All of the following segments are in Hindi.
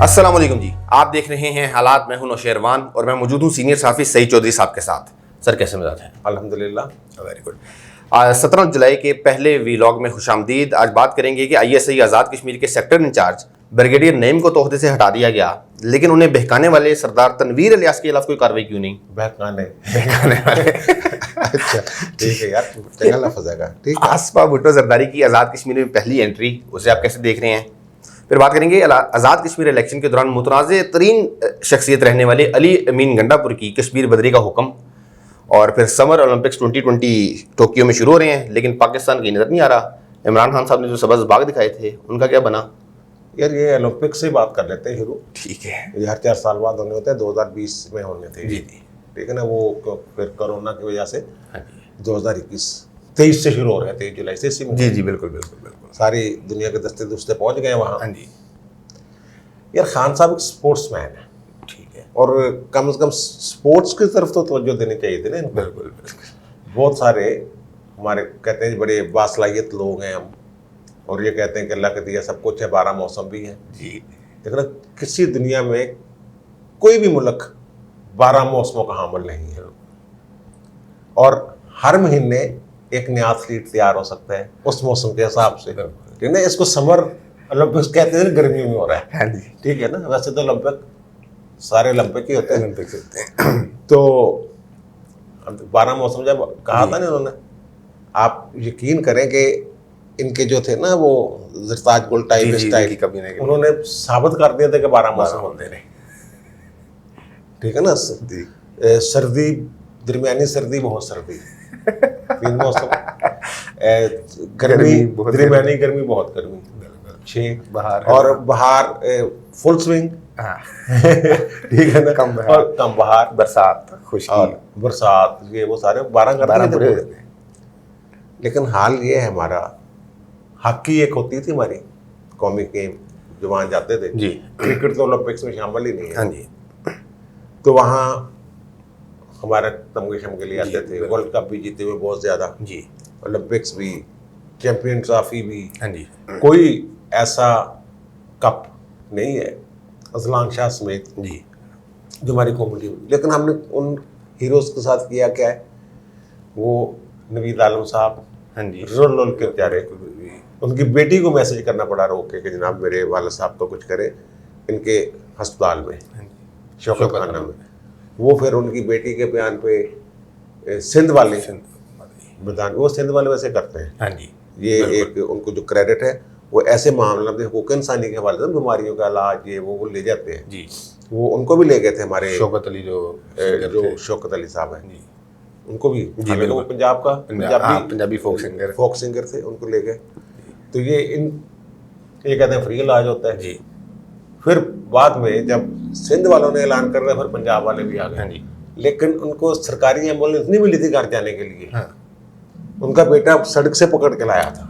अस्सलाम वालेकुम जी, आप देख रहे हैं हालात। मैं हूं नौशेरवान और मैं मौजूद हूं सीनियर सहाफ़ी सईद चौधरी साहब के साथ। सर कैसे मिजाज हैं? अल्हम्दुलिल्लाह। Very good. 17 जुलाई के पहले वीलॉग में खुशामदीद। आज बात करेंगे कि ISI आज़ाद कश्मीर के सेक्टर इंचार्ज ब्रिगेडियर नईम को तोहदे से हटा दिया गया, लेकिन उन्हें बहकाने वाले सरदार तनवीर इलियास के खिलाफ कोई कार्रवाई क्यों नहीं? बहकाने वाले अच्छा ठीक है यार, चंगा लफ्ज़ है। ठीक है। आसपा भुट्टो जरदारी की आज़ाद कश्मीर में पहली एंट्री, उसे आप कैसे देख रहे हैं? फिर बात करेंगे आज़ाद कश्मीर इलेक्शन के दौरान मुतनाज़ तरीन शख्सियत रहने वाले अली अमीन गंडापुर की कश्मीर बदरी का हुक्म। और फिर समर ओलंपिक्स 2020 टोक्यो में शुरू हो रहे हैं, लेकिन पाकिस्तान की नज़र नहीं आ रहा। इमरान खान साहब ने जो सबज़ बाग दिखाए थे, उनका क्या बना? यार ये ओलंपिक से बात कर लेते हैं शुरू। ठीक है। ये हर 4 साल बाद होने होते हैं, 2020 में होने थे। जी जी। ठीक है ना, वो फिर कोरोना की वजह से हाँ जी। 2023 से शुरू हो रहे थे, जुलाई से। इसी में जी जी, बिल्कुल बिल्कुल बिल्कुल। सारी दुनिया के दस्ते दुस्ते पहुंच गए वहाँ। हाँ जी। यार खान साहब एक स्पोर्ट्समैन है, ठीक है। और कम से कम स्पोर्ट्स की तरफ तो तवज्जो देनी चाहिए थी ना इनको। बिल्कुल बिल्कुल। बहुत सारे हमारे कहते हैं बड़े बासलाहियत लोग हैं हम, और ये कहते हैं कि अल्लाह का दिया सब कुछ है, 12 मौसम भी है। जी। लेकिन किसी दुनिया में कोई भी मुल्क 12 मौसमों का हामिल नहीं है, और हर महीने एक नया एथलीट तैयार हो सकता है उस मौसम के हिसाब से। ठीक है ना, इसको समर ओलंपिक्स कहते हैं, गर्मियों में हो रहा है। हाँ जी। ठीक है ना, वैसे तो ओलंपिक सारे ओलंपिक ही होते हैं। ओलंपिक्स होते हैं। तो 12 मौसम जब कहा था ना इन्होंने, आप यकीन करें कि इनके जो थे ना वो जरताज गुल टाइप स्टाइल, कभी नहीं, उन्होंने साबित कर दिया था कि 12 मौसम होते हैं। ठीक है ना, सर्दी, दरमियानी सर्दी, बहुत सर्दी, 3 मौसम, गर्मी, दरमियानी गर्मी, बहुत गर्मी, 6 बाहर, और बाहर फुल स्विंग। ठीक है ना, कम बहार, और कम बहार, बरसात, खुशकी, और बरसात, ये वो सारे 12 करते थे। लेकिन हाल ये है, हमारा हॉकी एक होती थी हमारी कौमी गेम, जो वहाँ जाते थे जी। क्रिकेट तो ओलंपिक्स में शामिल ही नहीं है। हाँ जी। तो वहाँ हमारे तमगे शमगे लिए आते थे, वर्ल्ड कप भी जीते हुए बहुत ज़्यादा जी, ओलंपिक्स भी, चैंपियन ट्रॉफी भी। हाँ जी। कोई ऐसा कप नहीं है अजलान शाह समेत जी, जो हमारी कॉमेडी हुई। लेकिन हमने उन हीरोज़ के साथ किया क्या है, वो नवीद आलम साहब, हाँ जी, रोल रोल के बेचारे, उनकी बेटी को मैसेज करना पड़ा रोक के कि जनाब मेरे वाले साहब को कुछ करे इनके अस्पताल में, शौकत खाना में। वो फिर उनकी बेटी के बयान पे सिंध वाले मैदान, वो सिंध वाले वैसे करते हैं। हाँ जी। ये एक उनको जो क्रेडिट है वो ऐसे मामला में हुकूक इंसानी के हवाले से, बीमारियों का इलाज ये वो ले जाते हैं जी। वो उनको भी ले गए थे हमारे शौकत अली, जो शौकत अली साहब हैं, जी, उनको भी, बिल्कुल। वो पंजाब का पंजाबी फोक सिंगर थे, उनको ले गए। तो ये कहते हैं फ्री इलाज होता है जी। फिर बाद में जब सिंध वालों ने ऐलान कर दिया, फिर पंजाब वाले भी आ हाँ गए। जी। लेकिन उनको सरकारी एम्बुलेंस नहीं मिली थी घर जाने के लिए। हाँ। उनका बेटा सड़क से पकड़ के लाया था,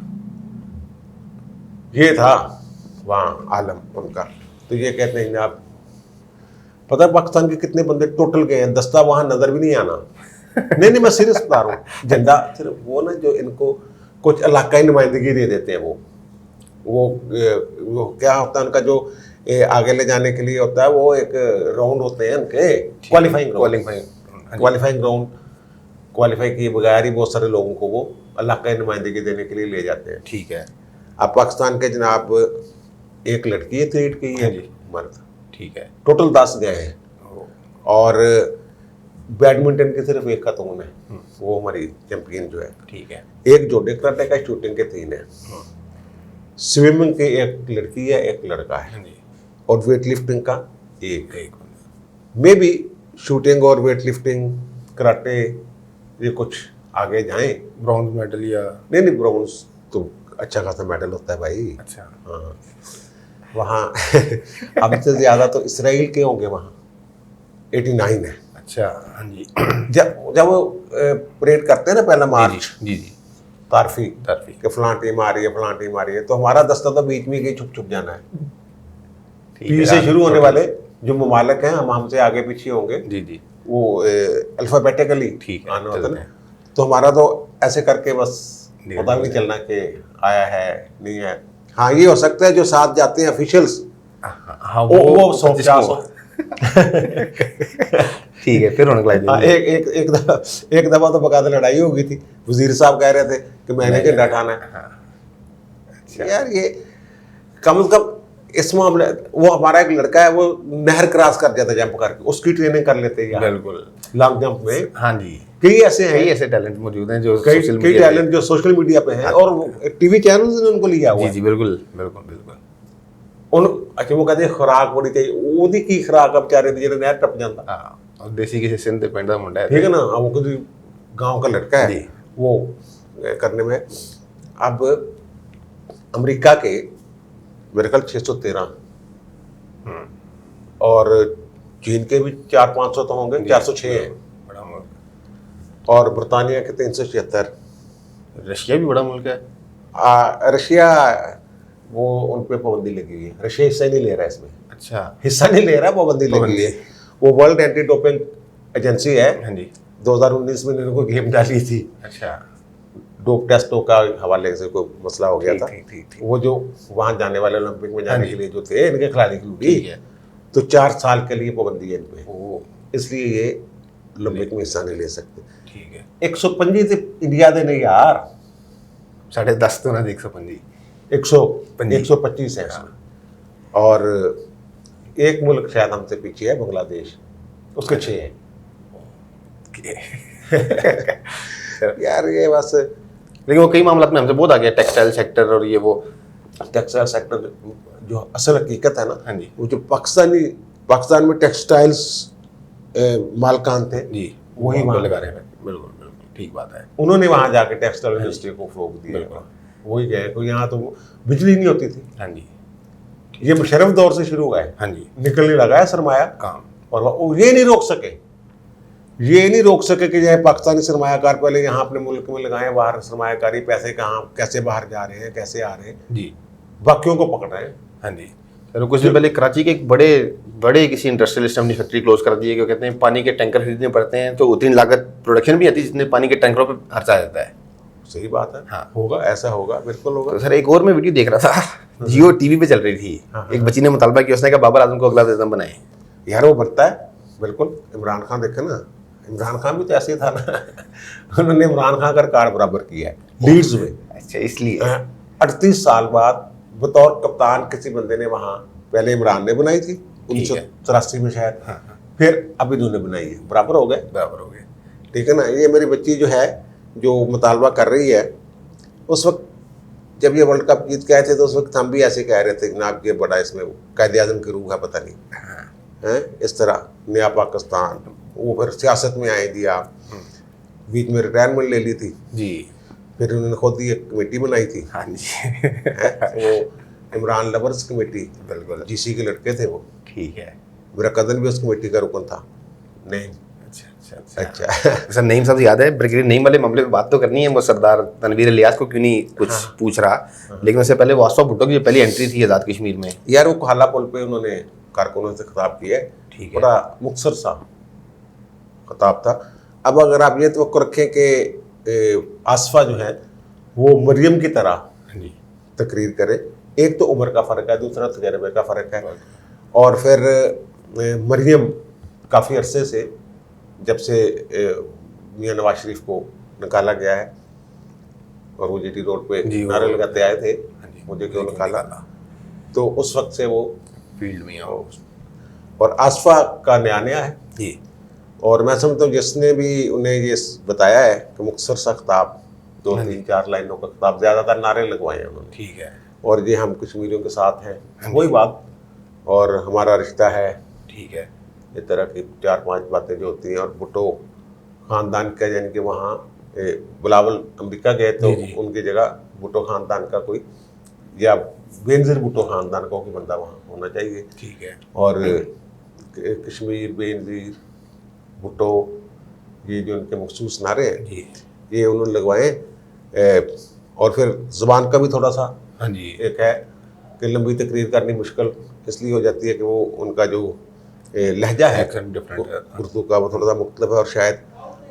ये था वहाँ आलम उनका। तो ये कहते हैं आप पता है पाकिस्तान के कितने बंदे टोटल गए हैं, दस्ता वहाँ नजर भी नहीं आना। नहीं मैं सीरियस बता रहा हूँ। झंडा सिर्फ वो ना, जो इनको कुछ इलाकाई नुमाइंदगी दे देते हैं, वो क्या होता है उनका, जो आगे ले जाने के लिए होता है, वो एक राउंड होते हैं उनके, क्वालिफाइंग राउंड, क्वालिफाई किए बगैर ही बहुत सारे लोगों को वो इलाकाई नुमाइंदगी देने के लिए ले जाते हैं। ठीक है। अब पाकिस्तान के जनाब एक लड़की है, 3 की है मर्द, ठीक है, टोटल 10 गए हैं, और बैडमिंटन की सिर्फ एक खतून है, वो हमारी चैंपियन जो है। ठीक है। एक जोड़े कराटे का, शूटिंग के 3 है, स्विमिंग के एक लड़की है, एक लड़का है, और वेट लिफ्टिंग का एक। मे बी शूटिंग और वेट लिफ्टिंग, कराटे ये कुछ आगे जाएं, ब्रॉन्ज मेडल या नहीं ब्रॉन्ज तो अच्छा खासा मेडल होता है भाई। अच्छा। हाँ, वहाँ हमसे ज़्यादा तो इसराइल के होंगे, वहाँ 89 है। अच्छा। हाँ जी। जब वो परेड करते हैं ना पहला मार्च, जी जी, तारफी कि फलां टीम आ रही है, फलां टीम आ रही है, तो हमारा दस्ता तो बीच में ही छुप जाना है। पी से शुरू होने वाले जो ममालिक हैं, हम हमसे आगे पीछे होंगे। जी जी, वो अल्फाबेटिकली ठीक आना होता है ना, तो हमारा तो ऐसे करके बस पता भी नहीं चलना कि आया है नहीं है। हाँ, ये हो सकता है जो साथ जाते हैं ऑफिशियल्स, हाँ वो 150 ठीक है, फिर रौनक लाई हाँ, देंगे। एक दफा तो बकायदा लड़ाई हो गई थी, वजीर साहब कह रहे थे कि मैंने झंडा उठाना है। अच्छा। यार ये कम से कम इस मामले, वो हमारा एक लड़का है, वो नहर क्रॉस कर जाता जंप करके, उसकी ट्रेनिंग कर लेते हैं बिल्कुल, लॉन्ग जंप में। हाँ जी, कई ऐसे कई हैं, ऐसे टैलेंट मौजूद हैं जो कई सोशल कई मीडिया टैलेंट जो सोशल मीडिया पे हैं, और टीवी चैनल ने उनको लिया हुआ जी है। जी बिल्कुल बिल्कुल बिल्कुल। उन अच्छा वो कहते हैं खुराक बड़ी चाहिए, ओदी की खुराक अब बेचारे ਜਿਹੜੇ नहर टप जाता, हाँ, और देसी किसी सिंध के पिंड का मुंडा है। ठीक है ना। वो किसी गांव का लड़का है, जी। वो करने में। अब अमेरिका के मेरे ख्याल 613 और चीन के भी 400-500 तो होंगे, 406 है, बड़ा मुल्क। और बरतानिया के 376। रशिया भी बड़ा मुल्क है। रशिया वो उन पे पाबंदी लगी हुई है, रशिया हिस्सा ही नहीं ले रहा है इसमें, अच्छा, हिस्सा नहीं ले रहा, पाबंदी लगी हुई है। वो वर्ल्ड एंटी डोपिंग एजेंसी है, हाँ जी, 2019 में इन्होंने कोई गेम डाली थी, अच्छा, डोप टेस्टों का हवाले से कोई मसला हो गया था। ठीक। वो जो वहां जाने वाले ओलंपिक में जाने के लिए जो थे इनके खिलाड़ी की लूटी, ठीक है। तो 4 साल के लिए पाबंदी है इन पे, ओ, इसलिए ये ओलंपिक में हिस्सा नहीं ले सकते। ठीक है। 125 थे इंडिया दे नहीं यार, 10.5 तो ना 125। 125 है इसमें। और एक मुल्क शायद हमसे पीछे है, बांग्लादेश, उसके 6 हैं। यार ये बस, लेकिन वो कई मामलों में हमसे बहुत आगे, टेक्सटाइल सेक्टर और ये वो। टेक्सटाइल सेक्टर जो असल हकीकत है ना, हाँ जी, वो जो पाकिस्तान में टेक्सटाइल्स मालकान थे, जी, वही वहाँ वहाँ लगा रहे हैं। बिल्कुल बिल्कुल, ठीक बात है। उन्होंने वहां जाके टेक्सटाइल इंडस्ट्री को फरोग दिया। वही गए, कोई यहाँ तो बिजली नहीं होती थी, हाँ जी, ये मुशर्रफ दौर से शुरू हुआ है, हाँ जी, निकलने लगा है सरमाया, काम। और वो ये नहीं रोक सके कि जो पाकिस्तानी सरमायाकार पहले यहाँ अपने मुल्क में लगाए, बाहर सरमायाकारी पैसे कहाँ कैसे बाहर जा रहे हैं, कैसे आ रहे हैं, जी, बाकियों को पकड़ रहे हैं। हाँ जी। चलो, कुछ दिन पहले कराची के एक बड़े किसी इंडस्ट्रियलिस्ट ने अपनी फैक्ट्री क्लोज कर दी है, क्योंकि कहते हैं पानी के टैंकर खरीदने पड़ते हैं, तो उतनी लागत प्रोडक्शन भी आती है जितने पानी के टैंकरों पर खर्चा आ जाता है। सही बात है, हाँ। होगा, ऐसा होगा, बिल्कुल होगा। तो सर एक और मैं वीडियो देख रहा था, जियो टीवी पे चल रही थी, एक बच्ची ने मुतालबा किया, उसने कहा बाबर आजम को अगला वज़ीर-ए-आज़म बनाए। यार वो बनता है, बिल्कुल। इमरान खान देखे ना, इमरान खान भी तो ऐसे ही था ना। उन्होंने इमरान खान का रिकॉर्ड बराबर किया है लीड्स में। अच्छा, इसलिए 38 साल बाद बतौर कप्तान किसी बंदे ने वहां, पहले इमरान ने बनाई थी 1983 में शायद, फिर अब इन्होंने बनाई है, बराबर हो गए। ठीक है ना। ये मेरी बच्ची जो है, जो मुतालबा कर रही है, उस वक्त जब ये वर्ल्ड कप जीत के आए थे, तो उस वक्त हम भी ऐसे कह रहे थे कि ना ये बड़ा इसमें कायदे आज़म की रूह है, पता नहीं है, इस तरह नया पाकिस्तान। वो फिर सियासत में आए दिया, बीच में रिटायरमेंट ले ली थी जी, फिर उन्होंने खुद ही एक कमेटी बनाई थी, हाँ जी, वो इमरान लवर्स कमेटी, बिल्कुल, जीसी के लड़के थे वो। ठीक है। मेरा कज़न भी उस कमेटी का रुकन था। नहीं, अच्छा सर, नईम साहब से याद है, ब्रिगेडियर नईम वाले मामले पे बात तो करनी है, वो सरदार तनवीर इलियास को क्यों नहीं कुछ पूछ रहा, लेकिन उससे पहले वासवा भुट्टो की जो पहली एंट्री थी आज़ाद कश्मीर में, यार वो खाला पुल पे उन्होंने कारकुनों से खिताब किया है, ठीक है, बड़ा मुख्तसर सा खिताब था। अब अगर आप ये तो रखें कि आसफा जो है वो मरियम की तरह तकरीर करे, एक तो उम्र का फ़र्क है, दूसरा तजर्बे का फ़र्क है, और फिर मरियम काफ़ी अरसे से, जब से मियां नवाज शरीफ को निकाला गया है और वो जीटी रोड पे नारे लगाते आए थे, मुझे क्यों निकाला, तो उस वक्त से वो फील्ड में हो। और आसफा का नया है जी, और मैं समझता हूँ जिसने भी उन्हें ये बताया है कि मुख्तसर सा खिताब, 2-3-4 लाइनों का खिताब, ज़्यादातर नारे लगवाए हैं उन्होंने, ठीक है, और ये हम कश्मीरियों के साथ हैं, वही बात, और हमारा रिश्ता है, ठीक है, ये तरह की 4-5 बातें जो होती हैं। और भुट्टो ख़ानदान का, यानी कि वहाँ बिलावल अमेरिका गए तो उनकी जगह भुट्टो ख़ानदान का कोई, या बेनज़ीर भुट्टो ख़ानदान का कोई बंदा वहाँ होना चाहिए, ठीक है। और कश्मीर, बेनज़ीर, भुट्टो, ये जो उनके मखसूस नारे हैं जी, ये उन्होंने लगवाए। और फिर ज़ुबान का भी थोड़ा सा हाँ जी, एक है कि लंबी तकरीर करनी मुश्किल इसलिए हो जाती है कि वो उनका जो लहजा है उर्दू का, वो थोड़ा सा मुख्तलिफ है, और शायद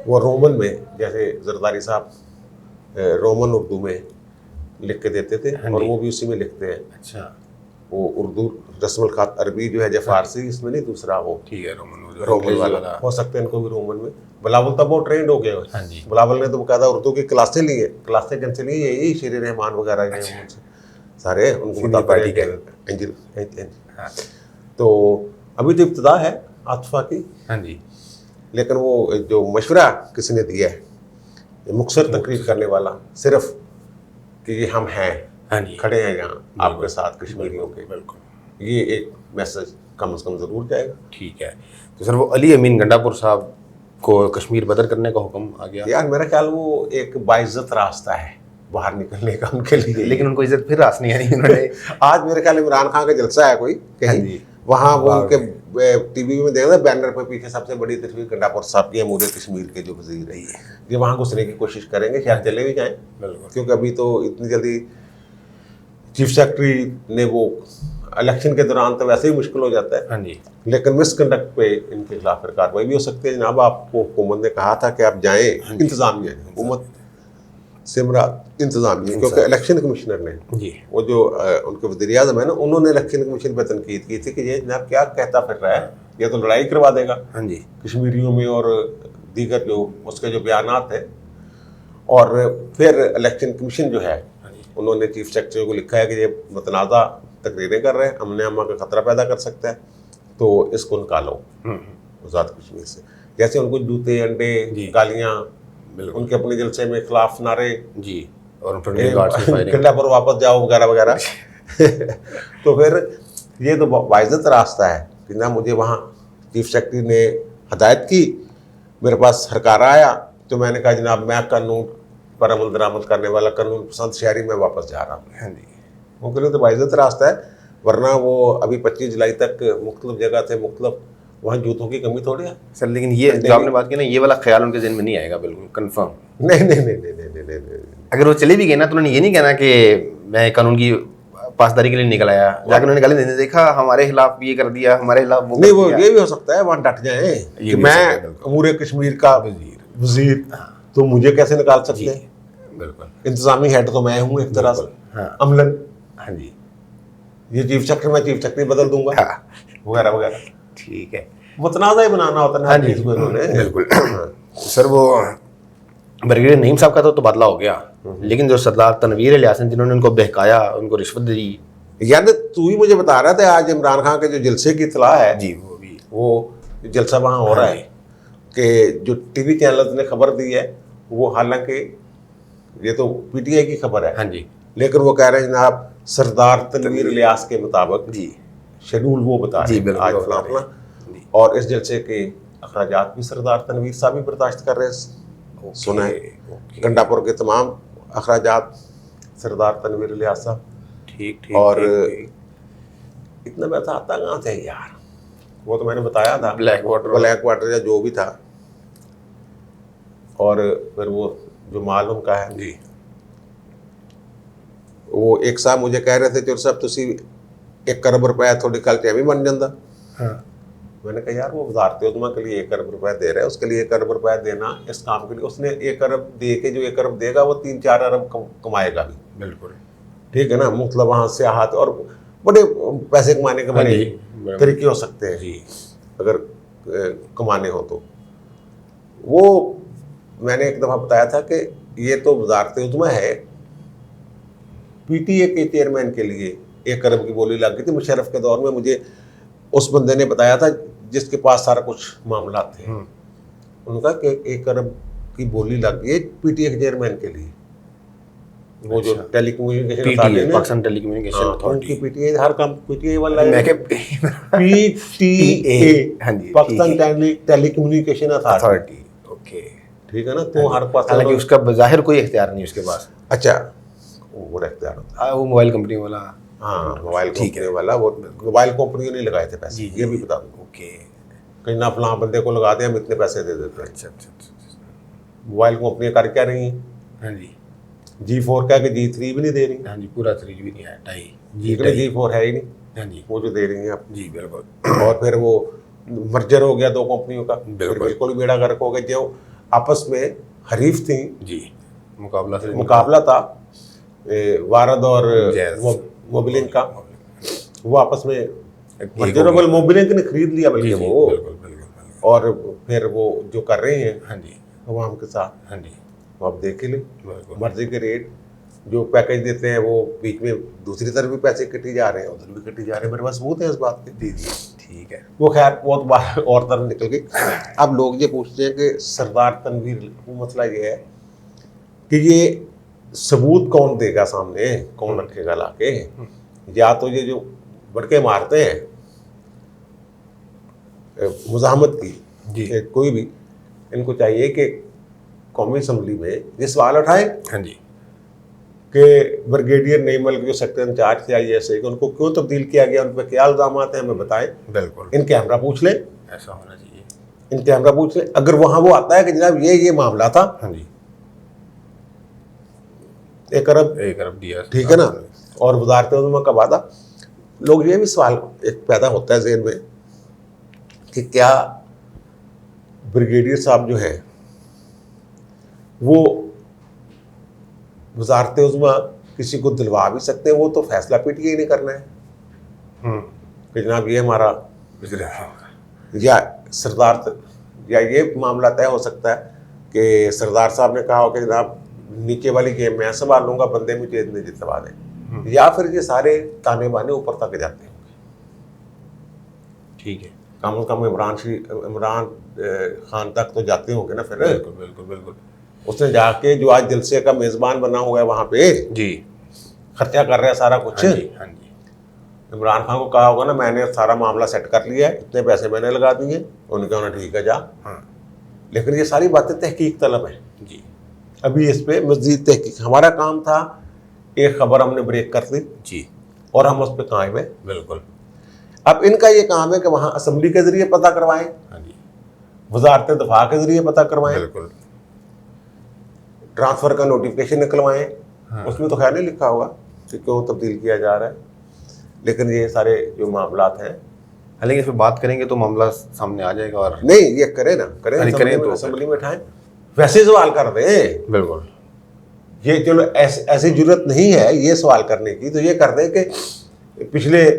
वो रोमन में, जैसे जरदारी साहब रोमन उर्दू में लिख के देते थे, और वो भी उसी में लिखते हैं। अच्छा, वो उर्दू रस्मुल ख़त अरबी जो है जो फारसी इसमें नहीं, दूसरा वो ठीक है, रोमन रोमन वाला हो सकते हैं, इनको भी रोमन में। बिलावल तब वो ट्रेंड हो गया। हाँ जी। बिलावल ने तो बकायदा उर्दू की क्लासें ली है, क्लासें कैसे ली है, यही शेर रहमान वगैरह के सारे उनको बताते हैं। हाँ। तो अभी तो इब्तिदा है आतिफा की। हाँ जी। लेकिन वो जो मशवरा किसने दिया है, ये मुख्तसर तकरीर करने वाला, सिर्फ कि ये हम हैं, हाँ जी, खड़े हैं यहाँ आपके साथ कश्मीरियों के, बिल्कुल, ये एक मैसेज कम से कम ज़रूर जाएगा। ठीक है। तो सर वो अली अमीन गंडापुर साहब को कश्मीर बदर करने का हुक्म आ गया। यार मेरा ख्याल वो एक बाइज्जत रास्ता है बाहर निकलने का उनके लिए, लेकिन उनको इज्जत फिर रास नहीं आई उन्होंने। आज मेरे ख्याल इमरान खान का जलसा है कोई कहीं, वहाँ वो उनके टीवी में देखा बैनर पर पीछे सबसे बड़ी तस्वीर गंडापुर साहब की है, मुझे कश्मीर के जो वजीर है, ये वहाँ घुसने की कोशिश करेंगे, शायद चले भी जाएं, क्योंकि अभी तो इतनी जल्दी चीफ सेक्रेटरी ने वो इलेक्शन के दौरान तो वैसे ही मुश्किल हो जाता है। हाँ जी। लेकिन मिसकंडक्ट पे इनके खिलाफ फिर कार्रवाई भी हो सकती है। जनाब आपको हुकूमत ने कहा था कि आप जाएं, इंतजामिया हुकूमत से मुराद इंतजामिया, क्योंकि इलेक्शन कमिश्नर ने जी वो जो उनके वज़ीर आज़म है ना, उन्होंने इलेक्शन कमीशन पर तनकीद की थी कि ये जनाब क्या कहता फिर रहा है, ये तो लड़ाई करवा देगा हाँ जी कश्मीरियों में और दीगर जो उसके जो बयानात है। और फिर इलेक्शन कमीशन जो है उन्होंने चीफ सेक्रेटरी को लिखा है कि ये मुतनाज़ा तकरीरें कर रहे हैं, अमन अमा का खतरा पैदा कर सकता है, तो इसको निकालो आज़ाद कश्मीर से। जैसे उनको जूते अंडे गालियाँ, उनके अपने जलसे में खिलाफ नारे जी, और गंडा पर वापस जाओ वगैरह वगैरह। तो फिर ये तो वाइज़त रास्ता है कि ना, मुझे वहाँ चीफ सेक्रेटरी ने हदायत की, मेरे पास सरकार आया तो मैंने कहा जनाब मैं कानून पर अमल दरामद करने वाला कानून पसंद शहरी में वापस जा रहा हूँ। हाँ जी, उनके लिए तो वाइज़त रास्ता है, वरना वो अभी 25 जुलाई तक मुख्तलिफ जगह थे, मुख्तलिफ वहाँ जूतों की कमी थोड़ी है सर। लेकिन ये जो आपने बात की ना, ये वाला ख्याल उनके ज़हन में नहीं आएगा बिल्कुल कंफर्म। नहीं नहीं नहीं नहीं नहीं नहीं नहीं। अगर वो चले भी गए ना तो उन्होंने ये नहीं कहना कि मैं कानून की पासदारी के लिए निकल आया, जाकर उन्होंने गाली देने देखा हमारे खिलाफ ये कर दिया, हमारे खिलाफ वो नहीं, वो ये भी हो सकता है वहाँ डट जाए कि मैं पूरे कश्मीर का वजीर, तो मुझे कैसे निकाल सकते हैं, बिल्कुल इंतजामी हेड तो मैं हूँ एक तरह से, अमलन। हाँ जी, ये चीफ सेक्रेटरी, मैं चीफ सेक्रेटरी बदल दूंगा वगैरह वगैरह। ठीक है, मुतनाज़ा ही बनाना होता है। हाँ जी बिल्कुल। सर वो ब्रिगेडियर नईम साहब का तो तबादला हो गया, लेकिन जो सरदार तनवीर अली हसन जिन्होंने उनको बहकाया, उनको रिश्वत दी। यार तू ही मुझे बता रहा था आज इमरान खान के जो जलसे की इतला है जी, वो जलसा वहाँ हो रहा है कि जो टीवी चैनल ने खबर दी है, वो हालांकि ये तो पीटीआई की खबर है, हाँ जी, लेकिन वो कह रहे हैं जनाब सरदार तनवीर इलियास के मुताबिक जी शेड्यूल वो बता रहे हैं आज फलां, और इस जलसे के अखराजात भी सरदार तनवीर साहब भी बर्दाश्त कर रहे हैं। सुना है गंडापुर के तमाम अखराजात सरदार तनवीर इलियास साहब। ठीक। और इतना पैसा आता कहाँ से यार, वो तो मैंने बताया था, ब्लैक वाटर या जो भी था। और फिर वो जो माल उनका है जी, वो एक साहब मुझे कह रहे थे चोर साहब तुसी 1 अरब रुपया थोड़ी कल भी बन जाता। हाँ। मैंने कहा यार वो वजारत उद्मा के लिए 1 अरब रुपया दे रहा है, उसके लिए 1 अरब रुपया देना इस काम के लिए, उसने 1 अरब दे के जो 1 अरब देगा वो 3-4 अरब कमाएगा भी, बिल्कुल ठीक है ना। मतलब वहाँ से हाथ और बड़े पैसे कमाने के बड़े तरीके हो सकते हैं जी, अगर कमाने हो तो। वो मैंने एक दफ़ा बताया था कि ये तो वजारत उद्मा है, पीटीए के चेयरमैन के लिए 1 अरब की बोली लग गई थी। मुशर्रफ के दौर में मुझे उस बंदे ने बताया था जिसके पास सारा कुछ मामला थे, उनका कि 1 अरब की बोली लग गई पीटीए के चेयरमैन के लिए। वो जो telecommunication authority, Pakistan telecommunication authority, PTA हर काम पीटीए वाला मैं के पीटीए, हाँ जी, पाकिस्तान टेलीकम्युनिकेशन अथॉरिटी, ओके, ठीक है ना। तो हर पास, हालांकि उसका बाहिर कोई इख्तियार नहीं उसके पास। अच्छा, वो इख्तियार होता है, वो मोबाइल कंपनी वाला, हाँ मोबाइल कंपनी वाला, वो मोबाइल कंपनियों ने लगाए थे पैसे, ये भी बता दूँ। ओके, कहीं ना फलां बंदे को लगा दें हम इतने पैसे दे देते हैं। अच्छा। मोबाइल कंपनियां कर क्या रही हैं, हाँ जी, G4 क्या कि G3 भी नहीं दे रही, हाँ जी, पूरा 3 भी नहीं है, 2.5 G4 है ही नहीं, हाँ जी, वो जो दे रही हैं आप जी बिल्कुल। और फिर वो मर्जर हो गया 2 कंपनियों का, बिल्कुल बेड़ा गर्क हो गया। जो आपस में हरीफ थी जी, मुकाबला था वारद और मोबिलिन का, वो आपस में एक जनरल मोबिलिटी ने खरीद लिया बल्कि जी, वो, बिल्कुल बिल्कुल। और फिर वो जो कर रहे हैं हाँ जी, अवाम के साथ, हाँ जी, वो आप देख ही लें, बिल्कुल। मर्जी के रेट जो पैकेज देते हैं, वो बीच में दूसरी तरफ भी पैसे कटी जा रहे हैं, उधर भी कटी जा रहे हैं। मेरे पास सबूत है इस बात के। जी जी, ठीक है। वो खैर बहुत बात और तरफ निकल गई। अब लोग ये पूछते हैं कि सरदार तनवीर, वो मसला ये है कि ये सबूत कौन देगा सामने, कौन रखेगा लाके? या तो ये जो बड़के मारते हैं मुजाहमत की जी। कि कोई भी, इनको चाहिए कि कौमी असम्बली में ये सवाल उठाए हाँ जी, कि ब्रिगेडियर नईम मलिक जो सेक्टर इंचार्ज थे IASA के, उनको क्यों तब्दील किया गया, उन पर क्या इल्जाम हैं, हमें बताएं। बिल्कुल इनके हमरा पूछ लें, ऐसा होना चाहिए। इनके हमरा पूछ लें। अगर वहां वो आता है कि जनाब ये मामला था, हाँ जी, 1 अरब, 1 अरब दिया, ठीक है ना, और वजारत उज़्मा का वादा, लोग ये भी सवाल एक पैदा होता है ज़हन में कि क्या ब्रिगेडियर साहब जो है वो वजारत उज़्मा किसी को दिलवा भी सकते हैं? वो तो फैसला PTI नहीं करना है कि जनाब ये हमारा, या सरदार, या ये मामला तय हो सकता है कि सरदार साहब ने कहा हो कि जनाब नीचे वाली गेम मैं संभाल लूंगा, बंदे मुझे इतने जितवा दें, या फिर ये सारे ताने बाने ऊपर तक जाते होंगे। ठीक है, कम से कम इमरान खान तक तो जाते होंगे ना। फिर बिल्कुल बिल्कुल बिल्कुल। उसने जाके जो आज जलसे का मेजबान बना हुआ है वहां पे, जी, खर्चा कर रहा है सारा कुछ। हाँ जी, हाँ जी, इमरान खान को कहा होगा ना, मैंने सारा मामला सेट कर लिया है, इतने पैसे मैंने लगा दिए, उन्होंने कहा ठीक है जा। हाँ लेकिन ये सारी बातें तहकीक तलब है। जी, अभी इस पे मजीद तहकीक, हमारा काम था एक खबर हमने ब्रेक कर दी जी, और हम उस पर कायम है। बिल्कुल। अब इनका ये काम है कि वहां असम्बली के जरिए पता करवाएं, हाँ जी, वजारत दफा के जरिए पता करवाएं, बिल्कुल। ट्रांसफर का नोटिफिकेशन निकलवाएं। हाँ। उसमें तो खैर नहीं लिखा होगा कि क्यों तब्दील किया जा रहा है, लेकिन ये सारे जो मामलात हैं, लेकिन इस पर बात करेंगे तो मामला सामने आ जाएगा। और नहीं ये करें ना, करें करें तो असम्बली में उठाएं, वैसे सवाल कर दें। बिल्कुल, ये चलो ऐसी जरूरत नहीं है ये सवाल करने की, तो ये कर दें कि पिछले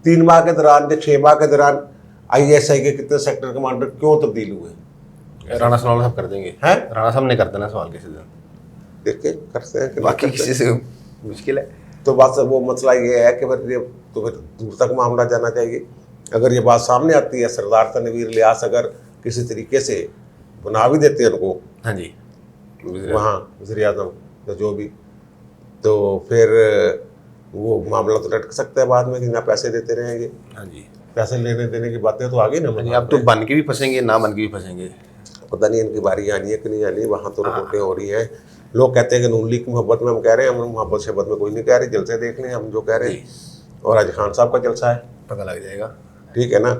3 माह के दौरान या 6 माह के दौरान ISI के कितने सेक्टर कमांडर क्यों तब्दील हुए? राणा सवाल साहब कर देंगे। हैं? राणा साहब ने कर देना सवाल किसी दिन, देखे करते हैं कि नहीं बाकी करते? किसी से मुश्किल है। तो बस वो मसला ये है कि फिर ये तो फिर दूर तक मामला जाना चाहिए। अगर ये बात सामने आती है, सरदार तनवीर इलियास अगर किसी तरीके से बना भी देते हैं उनको, हाँ जी, वहाँ वज़ीर-ए-आज़म या जो भी, तो फिर वो मामला तो लटक सकता है बाद में कि ना पैसे देते रहेंगे। हाँ जी, पैसे लेने देने की बातें तो आगे ना, हाँ जी, अब तो बन के भी फंसेंगे, ना बन के भी फंसेंगे। पता नहीं इनकी बारी आनी है कि नहीं आनी। वहाँ तो रिपोर्टें हो रही हैं, लोग कहते हैं कि नून लीग की मोहब्बत में हम कह रहे हैं, हम मोहब्बत शहब्बत में कोई नहीं कह रहे, जलसे देख लें हम जो कह रहे हैं। और आज खान साहब का जलसा है, पता लग जाएगा। ठीक है ना।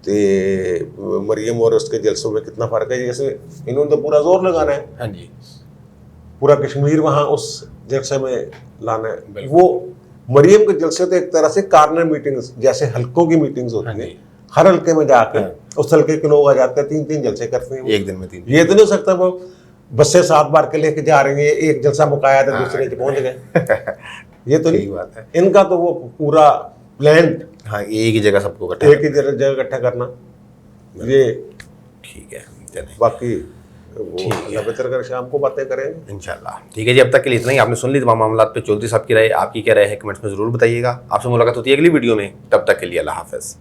तो मरियम और उसके जलसों में कितना फ़र्क है। जैसे इन्होंने तो पूरा जोर लगाना है, हाँ जी, पूरा कश्मीर वहाँ उस जलसे में लाना है। बिल्कुल। वो मरियम के जलसे तो एक तरह से कार्नर मीटिंग्स, जैसे हल्कों की मीटिंग्स होती हाँ हैं, जी। हर हल्के में जाके उस हल्के के लोग आ जाते हैं, 3-3 जलसे करते हैं वो। एक दिन में 3। ये तो नहीं हो सकता वो बसें 7 बार के लेके जा रही हैं, एक जलसा मुकाया था दूसरे से पहुंच गए। ये तो सही नहीं बात है। इनका, तो वो पूरा प्लान हाँ, एक ही जगह सबको इकट्ठा एक ही जगह इकट्ठा करना। ये ठीक है, चलें बाकी वो अल्लाह बेहतर कर, शाम को बातें करेंगे इंशाल्लाह। ठीक है जी, अब तक के लिए इतना ही। आपने सुन ली तमाम मामला पे। चौधरी साहब की राय, आपकी क्या राय है कमेंट्स में ज़रूर बताइएगा। आपसे मुलाकात होती है अगली वीडियो में, तब तक के लिए अल्लाह हाफ़िज़।